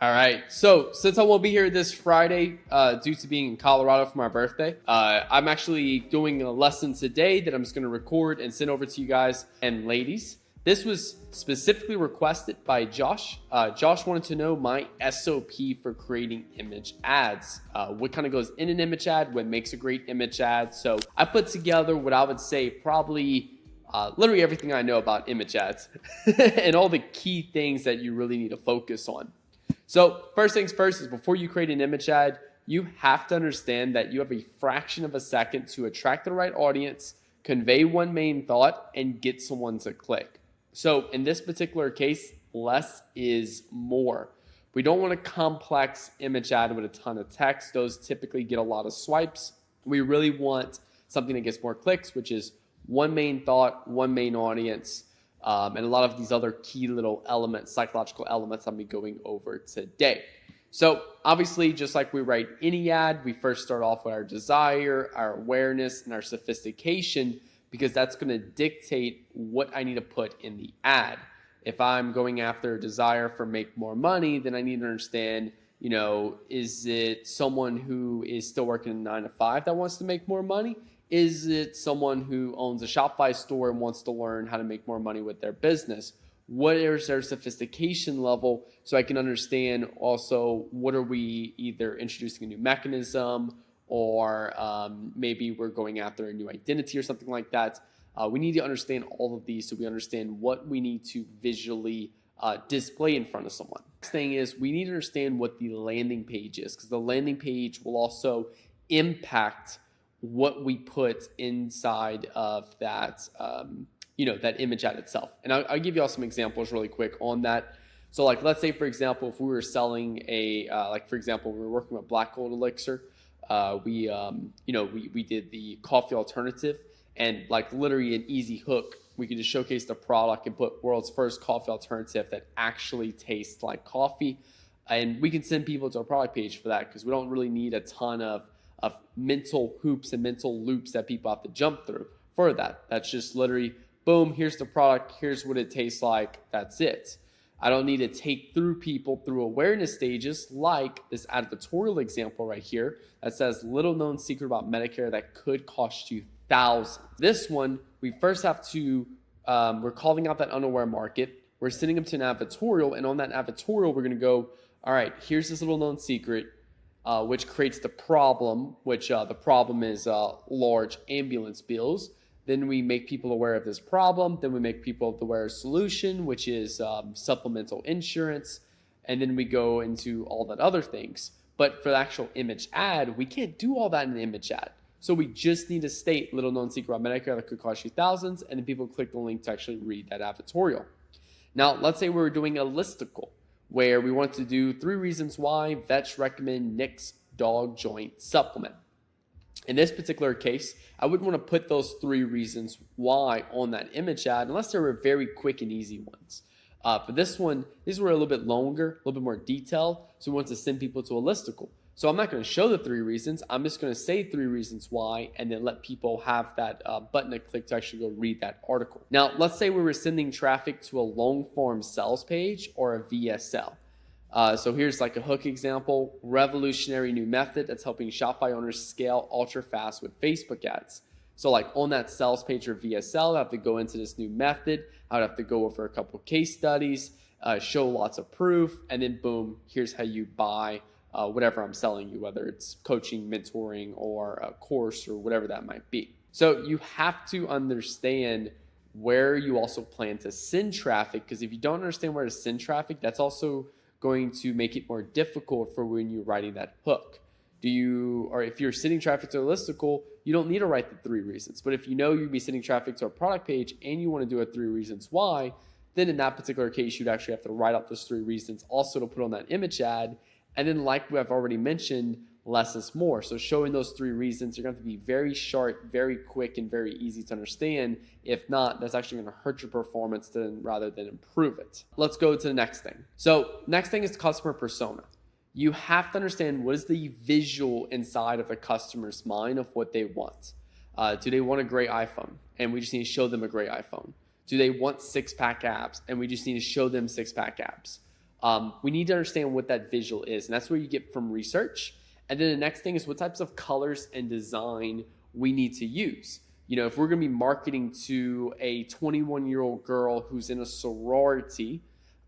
All right. So since I won't be here this Friday due to being in Colorado for my birthday, I'm actually doing a lesson today that I'm just going to record and send over to you guys and ladies. This was specifically requested by Josh. Josh wanted to know my SOP for creating image ads. What kind of goes in an image ad, what makes a great image ad. So I put together what I would say probably literally everything I know about image ads and all the key things that you really need to focus on. So first things first is before you create an image ad, you have to understand that you have a fraction of a second to attract the right audience, convey one main thought, and get someone to click. So in this particular case, less is more. We don't want a complex image ad with a ton of text. Those typically get a lot of swipes. We really want something that gets more clicks, which is one main thought, one main audience, and a lot of these other key little elements, psychological elements I'll be going over today. So obviously, just like we write any ad, we first start off with our desire, our awareness, and our sophistication, because that's going to dictate what I need to put in the ad. If I'm going after a desire for make more money, then I need to understand, is it someone who is still working a 9 to 5 that wants to make more money? Is it someone who owns a Shopify store and wants to learn how to make more money with their business? What is their sophistication level so I can understand also what are we either introducing a new mechanism or maybe we're going after a new identity or something like that. We need to understand all of these so we understand what we need to visually display in front of someone. Next thing is we need to understand what the landing page is, because the landing page will also impact what we put inside of that, that image ad itself. And I'll give you all some examples really quick on that. So like, let's say, for example, if we were selling for example, we were working with Black Gold Elixir, we did the coffee alternative, and like literally an easy hook, we could just showcase the product and put world's first coffee alternative that actually tastes like coffee. And we can send people to a product page for that because we don't really need a ton of mental hoops and mental loops that people have to jump through for that. That's just literally, boom, here's the product, here's what it tastes like, that's it. I don't need to take through people through awareness stages like this advertorial example right here that says little known secret about Medicare that could cost you thousands. This one, we first have to, we're calling out that unaware market. We're sending them to an advertorial, and on that advertorial, we're gonna go, all right, here's this little known secret, which creates the problem, which the problem is large ambulance bills. Then we make people aware of this problem. Then we make people aware of solution, which is supplemental insurance. And then we go into all that other things. But for the actual image ad, we can't do all that in an image ad. So we just need to state little known secret about Medicare that could cost you thousands, and then people click the link to actually read that advertorial. Now, let's say we're doing a listicle, where we want to do 3 reasons why vets recommend Nick's dog joint supplement. In this particular case, I wouldn't want to put those 3 reasons why on that image ad unless they were very quick and easy ones. For this one, these were a little bit longer, a little bit more detailed, so we want to send people to a listicle. So I'm not going to show the 3 reasons. I'm just going to say 3 reasons why and then let people have that button to click to actually go read that article. Now, let's say we were sending traffic to a long form sales page or a VSL. So here's like a hook example, revolutionary new method that's helping Shopify owners scale ultra fast with Facebook ads. So like on that sales page or VSL, I have to go into this new method. I would have to go over a couple case studies, show lots of proof, and then boom, here's how you buy whatever I'm selling you, whether it's coaching, mentoring, or a course or whatever that might be. So you have to understand where you also plan to send traffic, because if you don't understand where to send traffic, that's also going to make it more difficult for when you're writing that hook. Or if you're sending traffic to a listicle, you don't need to write the 3 reasons. But if you know you'd be sending traffic to a product page and you want to do a 3 reasons why, then in that particular case, you'd actually have to write out those 3 reasons also to put on that image ad. And then like we have already mentioned, less is more. So showing those 3 reasons, you're going to have to be very sharp, very quick, and very easy to understand. If not, that's actually going to hurt your performance rather than improve it. Let's go to the next thing. So next thing is customer persona. You have to understand what is the visual inside of a customer's mind of what they want. Do they want a great iPhone? And we just need to show them a great iPhone. Do they want 6-pack abs? And we just need to show them 6-pack abs. We need to understand what that visual is, and that's where you get from research. And then the next thing is what types of colors and design we need to use. If we're going to be marketing to a 21-year-old girl who's in a sorority,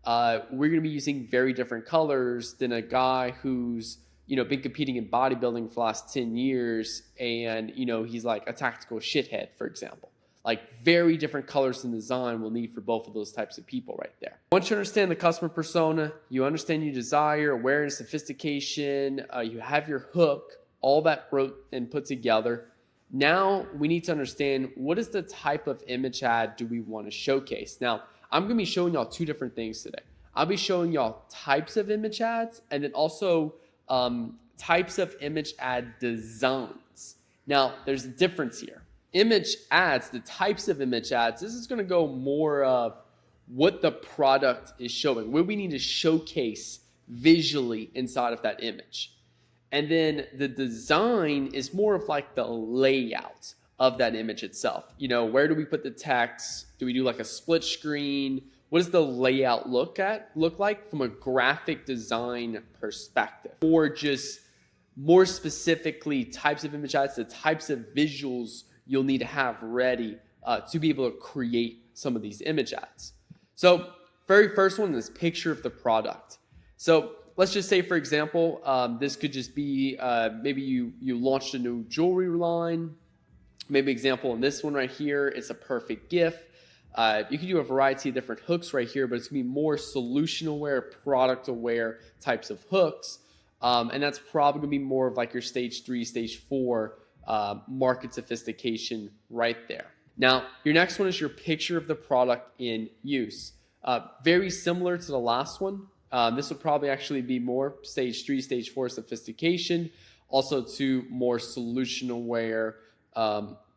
we're going to be using very different colors than a guy who's been competing in bodybuilding for the last 10 years and he's like a tactical shithead, for example. Like, very different colors and design we'll need for both of those types of people right there. Once you understand the customer persona, you understand your desire, awareness, sophistication, you have your hook, all that wrote and put together. Now we need to understand, what is the type of image ad do we want to showcase? Now, I'm going to be showing y'all two different things today. I'll be showing y'all types of image ads and then also types of image ad designs. Now, there's a difference here. Image ads, the types of image ads, this is going to go more of what the product is showing, what we need to showcase visually inside of that image. And then the design is more of like the layout of that image itself. Where do we put the text? Do we do like a split screen? What does the layout look like from a graphic design perspective? Or just more specifically, types of image ads, the types of visuals you'll need to have ready to be able to create some of these image ads. So very first one is picture of the product. So let's just say, for example, this could just be maybe you launched a new jewelry line. Maybe example in this one right here, it's a perfect gift. You can do a variety of different hooks right here, but it's going to be more solution aware, product aware types of hooks. And that's probably going to be more of like your stage 3, stage 4 market sophistication right there. Now, your next one is your picture of the product in use. Very similar to the last one. This would probably actually be more stage 3, stage 4 sophistication, also to more solution aware,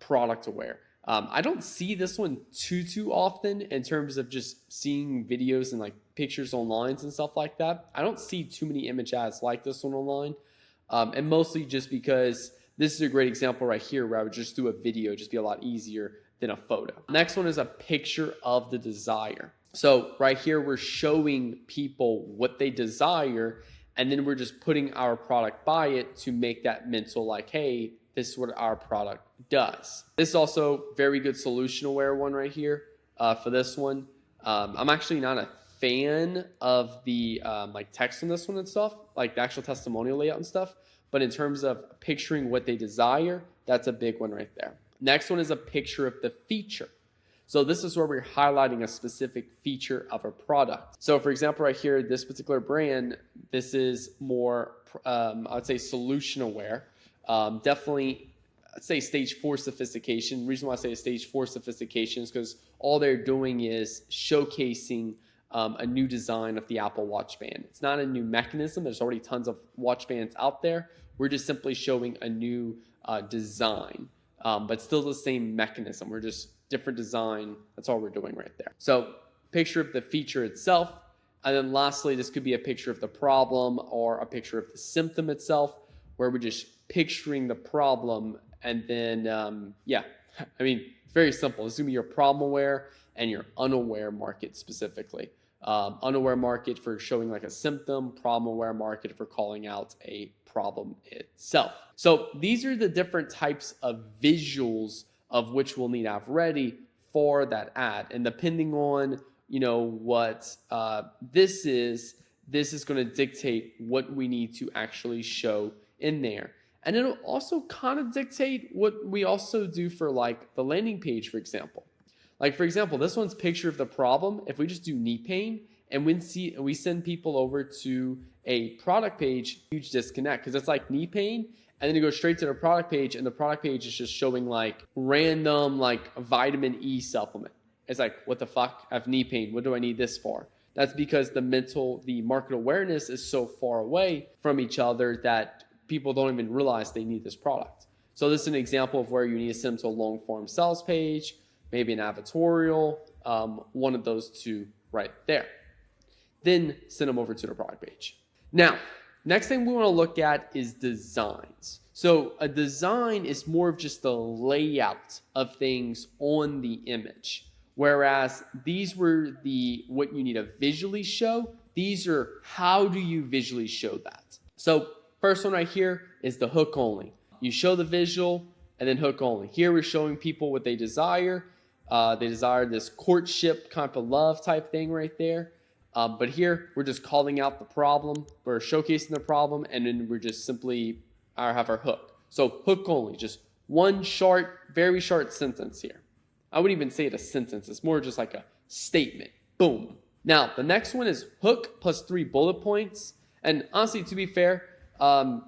product aware. I don't see this one too often in terms of just seeing videos and like pictures online and stuff like that. I don't see too many image ads like this one online. And mostly just because this is a great example right here where I would just do a video, just be a lot easier than a photo. Next one is a picture of the desire. So right here, we're showing people what they desire, and then we're just putting our product by it to make that mental like, hey, this is what our product does. This is also very good solution aware one right here for this one. I'm actually not a fan of the like text on this one and stuff, like the actual testimonial layout and stuff. But in terms of picturing what they desire, that's a big one right there. Next one is a picture of the feature. So this is where we're highlighting a specific feature of a product. So for example, right here, this particular brand, this is more, I would say solution aware. Definitely, I'd say stage 4 sophistication. The reason why I say stage 4 sophistication is because all they're doing is showcasing a new design of the Apple Watch band. It's not a new mechanism. There's already tons of watch bands out there. We're just simply showing a new design, but still the same mechanism. We're just different design. That's all we're doing right there. So picture of the feature itself. And then lastly, this could be a picture of the problem or a picture of the symptom itself, where we're just picturing the problem. And then, yeah, I mean, it's very simple. It's going to be your problem aware and your unaware market specifically. Unaware market for showing like a symptom, problem aware market for calling out a problem itself. So these are the different types of visuals of which we'll need to have ready for that ad. And depending on, what this is going to dictate what we need to actually show in there. And it'll also kind of dictate what we also do for like the landing page, for example. Like, for example, this one's picture of the problem. If we just do knee pain and we send people over to a product page, huge disconnect, because it's like knee pain. And then you go straight to the product page, and the product page is just showing like random like vitamin E supplement. It's like, what the fuck? I have knee pain. What do I need this for? That's because the market awareness is so far away from each other that people don't even realize they need this product. So this is an example of where you need to send them to a long form sales page, maybe an advertorial, one of those two right there. Then send them over to the product page. Now, next thing we want to look at is designs. So a design is more of just the layout of things on the image. Whereas these were what you need to visually show. These are how do you visually show that. So first one right here is the hook only. You show the visual and then hook only. Here we're showing people what they desire. They desire this courtship kind of love type thing right there. But here we're just calling out the problem. We're showcasing the problem, and then we're just simply have our hook. So hook only, just one short, very short sentence here. I wouldn't even say it a sentence. It's more just like a statement. Boom. Now, the next one is hook plus 3 bullet points. And honestly, to be fair,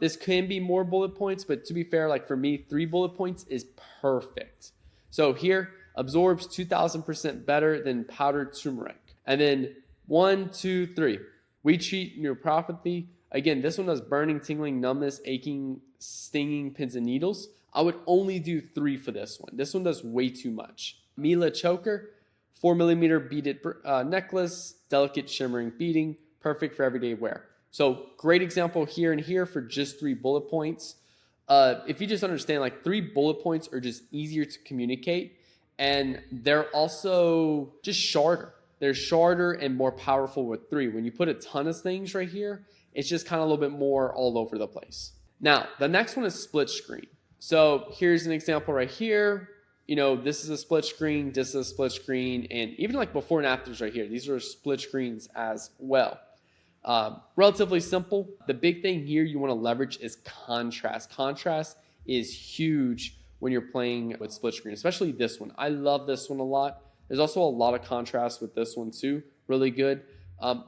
this can be more bullet points, but to be fair, like for me, 3 bullet points is perfect. So here, absorbs 2,000% better than powdered turmeric. And then 1, 2, 3. We treat neuropathy. Again, this one does burning, tingling, numbness, aching, stinging, pins and needles. I would only do 3 for this one. This one does way too much. Mila choker, 4mm beaded necklace, delicate shimmering beading, perfect for everyday wear. So great example here and here for just 3 bullet points. If you just understand, like 3 bullet points are just easier to communicate, and they're also just shorter. They're shorter and more powerful with 3. When you put a ton of things right here, it's just kind of a little bit more all over the place. Now, the next one is split screen. So here's an example right here. You know, this is a split screen, this is a split screen, and even like before and afters right here, these are split screens as well. Relatively simple. The big thing here you want to leverage is contrast. Contrast is huge when you're playing with split screen, especially this one. I love this one a lot. There's also a lot of contrast with this one too. Really good.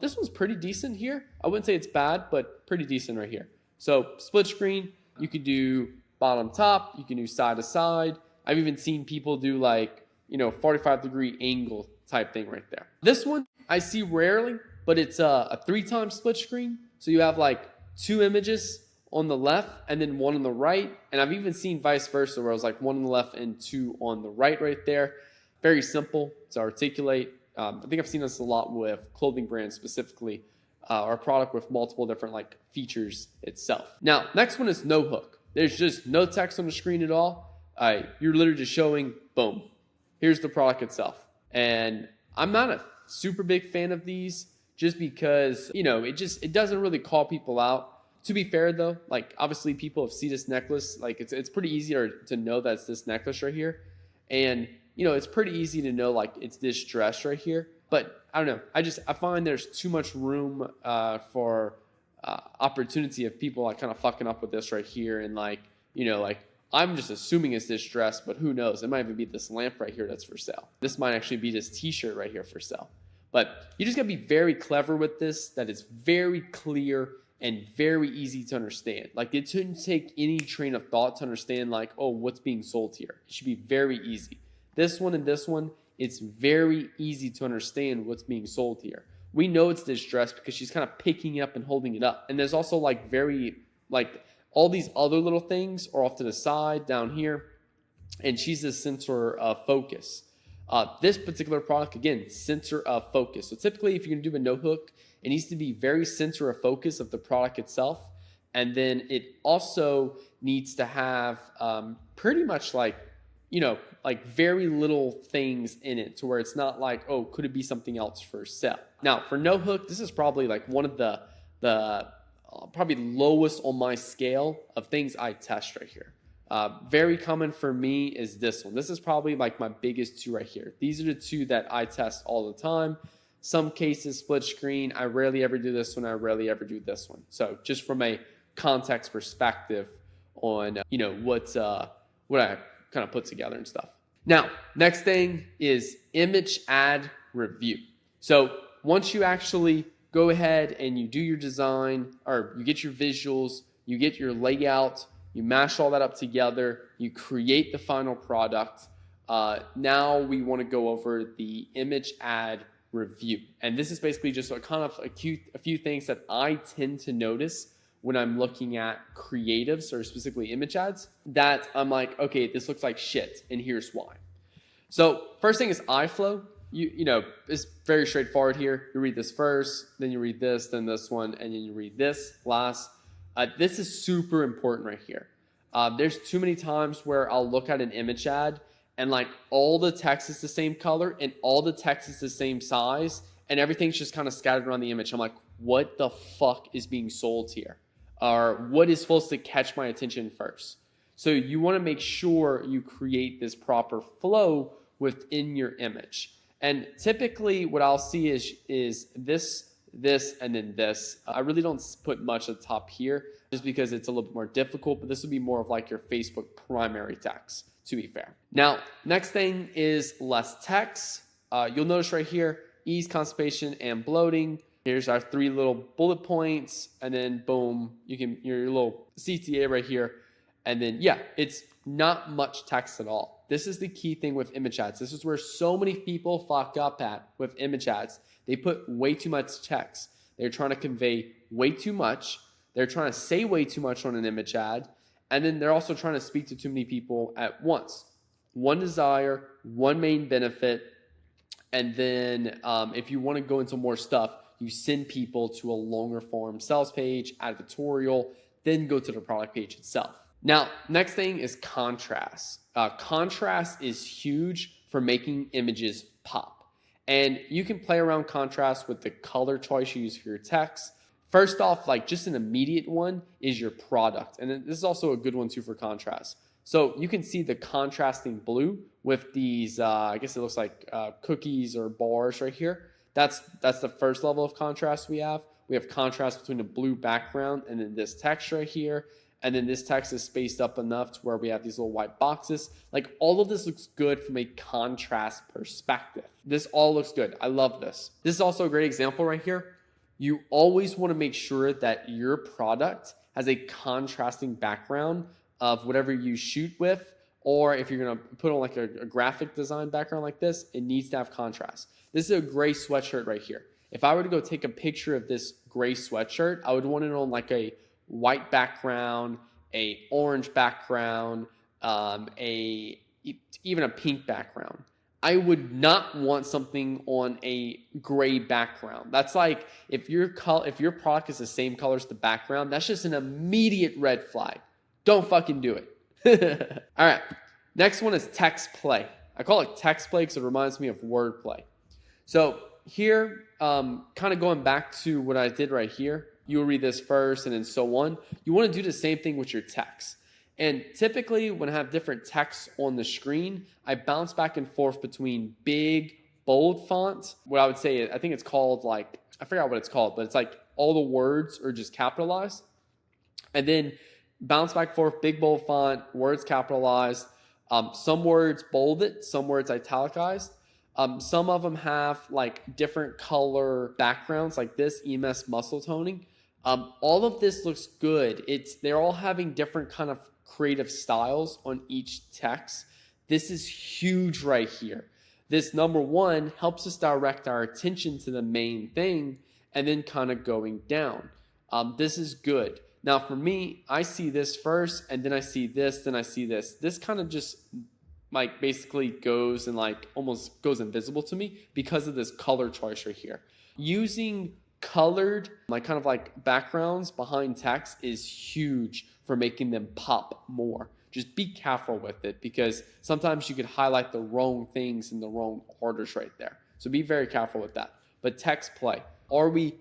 This one's pretty decent here. I wouldn't say it's bad, but pretty decent right here. So split screen, you could do bottom top, you can do side to side. I've even seen people do like, 45-degree angle type thing right there. This one I see rarely, but it's a 3-time split screen. So you have like 2 images on the left and then 1 on the right. And I've even seen vice versa where I was like 1 on the left and 2 on the right there. Very simple to articulate. I think I've seen this a lot with clothing brands specifically, or a product with multiple different like features itself. Now, next one is no hook. There's just no text on the screen at all. You're literally just showing, boom, here's the product itself. And I'm not a super big fan of these just because, it doesn't really call people out. To be fair though, like obviously people have seen this necklace, like it's pretty easy to know that's this necklace right here. And it's pretty easy to know like it's this dress right here. But I don't know. I find there's too much room for opportunity of people like kind of fucking up with this right here. And like I'm just assuming it's this dress, but who knows? It might even be this lamp right here that's for sale. This might actually be this t-shirt right here for sale. But you just gotta be very clever with this, that it's very clear and very easy to understand. Like it shouldn't take any train of thought to understand like, oh, what's being sold here. It should be very easy. This one and this one, it's very easy to understand what's being sold here. We know it's this dress because she's kind of picking it up and holding it up. And there's also like all these other little things are off to the side down here. And she's the center of focus. This particular product, again, center of focus. So typically if you're going to do a no hook, it needs to be very center of focus of the product itself. And then it also needs to have pretty much like very little things in it to where it's not like, oh, could it be something else for sale? Now, for no hook, this is probably like one of the probably lowest on my scale of things I test right here. Very common for me is this one. This is probably like my biggest 2 right here. These are the 2 that I test all the time. Some cases, split screen. I rarely ever do this one. I rarely ever do this one. So just from a context perspective on, what I kind of put together and stuff. Now, next thing is image ad review. So once you actually go ahead and you do your design, or you get your visuals, you get your layout, you mash all that up together, you create the final product. Now we want to go over the image ad review. And this is basically just a few things that I tend to notice when I'm looking at creatives or specifically image ads that I'm like, okay, this looks like shit, and here's why. So first thing is eye flow. It's very straightforward here. You read this first, then you read this, then this one, and then you read this last. This is super important right here. There's too many times where I'll look at an image ad and like all the text is the same color and all the text is the same size and everything's just kind of scattered around the image. I'm like, what the fuck is being sold here, or what is supposed to catch my attention first. So you want to make sure you create this proper flow within your image. And typically what I'll see is this, and then this. I really don't put much at the top here just because it's a little bit more difficult, but this would be more of like your Facebook primary text, to be fair. Now, next thing is less text. You'll notice right here, ease, constipation, and bloating. Here's our 3 little bullet points, and then boom, your little CTA right here. And then yeah, it's not much text at all. This is the key thing with image ads. This is where so many people fuck up at with image ads. They put way too much text. They're trying to convey way too much. They're trying to say way too much on an image ad. And then they're also trying to speak to too many people at once. One desire, one main benefit. And then if you want to go into more stuff, you send people to a longer form sales page, add a tutorial, then go to the product page itself. Now, next thing is contrast. Contrast is huge for making images pop. And you can play around contrast with the color choice you use for your text. First off, like just an immediate one is your product. And then this is also a good one too for contrast. So you can see the contrasting blue with these, I guess it looks like cookies or bars right here. That's the first level of contrast we have. We have contrast between the blue background and then this text right here. And then this text is spaced up enough to where we have these little white boxes. Like all of this looks good from a contrast perspective. This all looks good. I love this. This is also a great example right here. You always want to make sure that your product has a contrasting background of whatever you shoot with, or if you're going to put on like a graphic design background like this, it needs to have contrast. This is a gray sweatshirt right here. If I were to go take a picture of this gray sweatshirt, I would want it on like a white background, a orange background, even a pink background. I would not want something on a gray background. That's like if your product is the same color as the background, that's just an immediate red flag. Don't fucking do it. All right. Next one is text play. I call it text play because it reminds me of wordplay. So here, kind of going back to what I did right here, you'll read this first and then so on. You want to do the same thing with your text. And typically when I have different texts on the screen, I bounce back and forth between big, bold font. What I would say, I think it's called like, I forgot what it's called, but it's like all the words are just capitalized. And then bounce back and forth, big, bold font, words capitalized. Some words bolded, some words italicized. Some of them have like different color backgrounds like this, EMS muscle toning. All of this looks good. They're all having different kind of creative styles on each text. This is huge right here. This number one helps us direct our attention to the main thing and then kind of going down. This is good. Now for me, I see this first and then I see this, then I see this. This kind of just like basically goes and like almost goes invisible to me because of this color choice right here. Using colored like kind of like backgrounds behind text is huge for making them pop more. Just be careful with it because sometimes you could highlight the wrong things in the wrong orders right there. So be very careful with that. But text play. Are we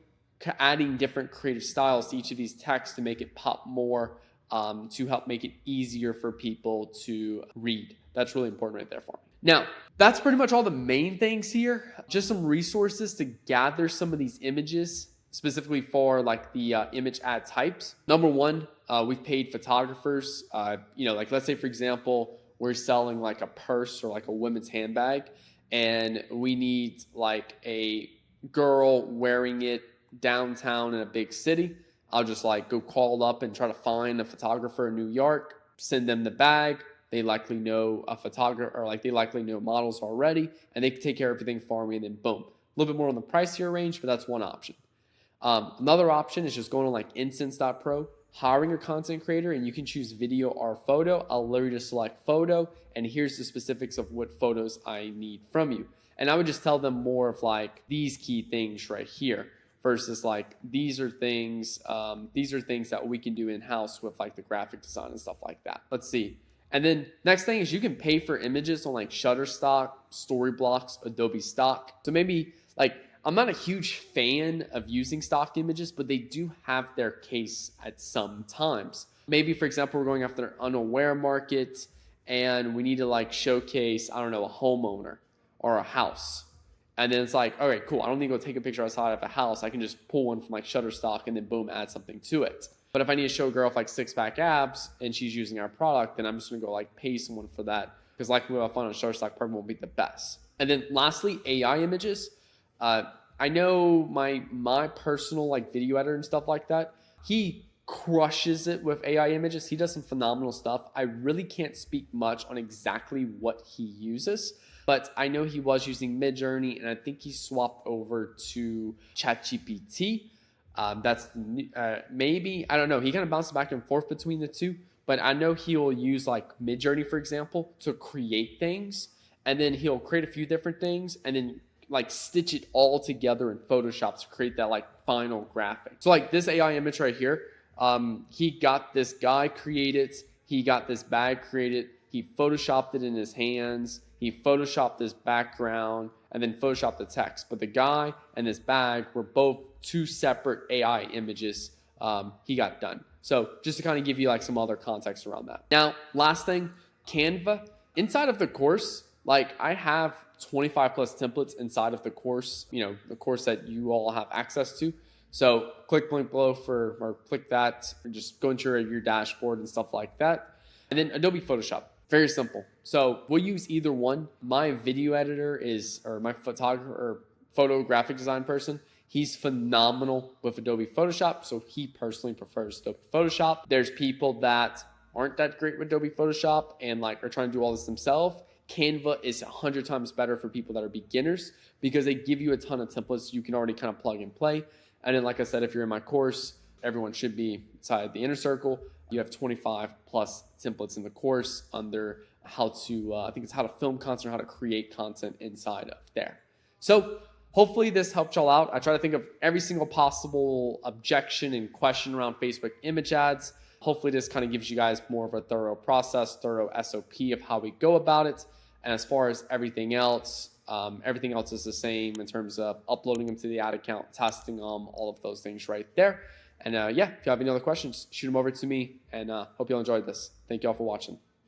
adding different creative styles to each of these texts to make it pop more, to help make it easier for people to read? That's really important right there for me. Now, that's pretty much all the main things here. Just some resources to gather some of these images, specifically for like the image ad types. Number one, we've paid photographers. Like let's say, for example, we're selling like a purse or like a women's handbag, and we need like a girl wearing it downtown in a big city. I'll just like go call up and try to find a photographer in New York, send them the bag. They likely know a photographer, or like they likely know models already, and they can take care of everything for me, and then boom. A little bit more on the pricier range, but that's one option. Another option is just going on like instance.pro, hiring a content creator, and you can choose video or photo. I'll literally just select photo, and here's the specifics of what photos I need from you. And I would just tell them more of like these key things right here versus like these are things that we can do in-house with like the graphic design and stuff like that. Let's see. And then next thing is you can pay for images on like Shutterstock, Storyblocks, Adobe Stock. So maybe like I'm not a huge fan of using stock images, but they do have their case at some times. Maybe, for example, we're going after an unaware market and we need to like showcase, I don't know, a homeowner or a house. And then it's like, all right, cool. I don't need to go take a picture outside of a house. I can just pull one from like Shutterstock and then boom, add something to it. But if I need to show a girl with like six-pack abs and she's using our product, then I'm just gonna go like pay someone for that, because likely what I find on Shutterstock probably won't be the best. And then lastly, AI images. I know my personal like video editor and stuff like that, he crushes it with AI images. He does some phenomenal stuff. I really can't speak much on exactly what he uses, but I know he was using Midjourney, and I think he swapped over to ChatGPT. That's maybe, I don't know. He kind of bounces back and forth between the two, but I know he'll use like Midjourney, for example, to create things, and then he'll create a few different things and then like stitch it all together in Photoshop to create that like final graphic. So like this AI image right here, he got this guy created, he got this bag created, he photoshopped it in his hands, he photoshopped this background, and then photoshopped the text. But the guy and this bag were both two separate AI images he got done. So just to kind of give you like some other context around that. Now, last thing, Canva. Inside of the course, like I have 25 plus templates inside of the course, the course that you all have access to. So click link below or click that, or just go into your dashboard and stuff like that. And then Adobe Photoshop, very simple. So we'll use either one. My video editor or my photographer or photographic design person, he's phenomenal with Adobe Photoshop. So he personally prefers Adobe Photoshop. There's people that aren't that great with Adobe Photoshop and like are trying to do all this themselves. Canva is 100 times better for people that are beginners because they give you a ton of templates you can already kind of plug and play. And then, like I said, if you're in my course, everyone should be inside the inner circle. You have 25 plus templates in the course under how to, I think it's how to film content or how to create content inside of there. So hopefully this helped y'all out. I try to think of every single possible objection and question around Facebook image ads. Hopefully this kind of gives you guys more of a thorough process, thorough SOP of how we go about it. And as far as everything else is the same in terms of uploading them to the ad account, testing them, all of those things right there. And yeah, if you have any other questions, shoot them over to me, and hope you all enjoyed this. Thank you all for watching.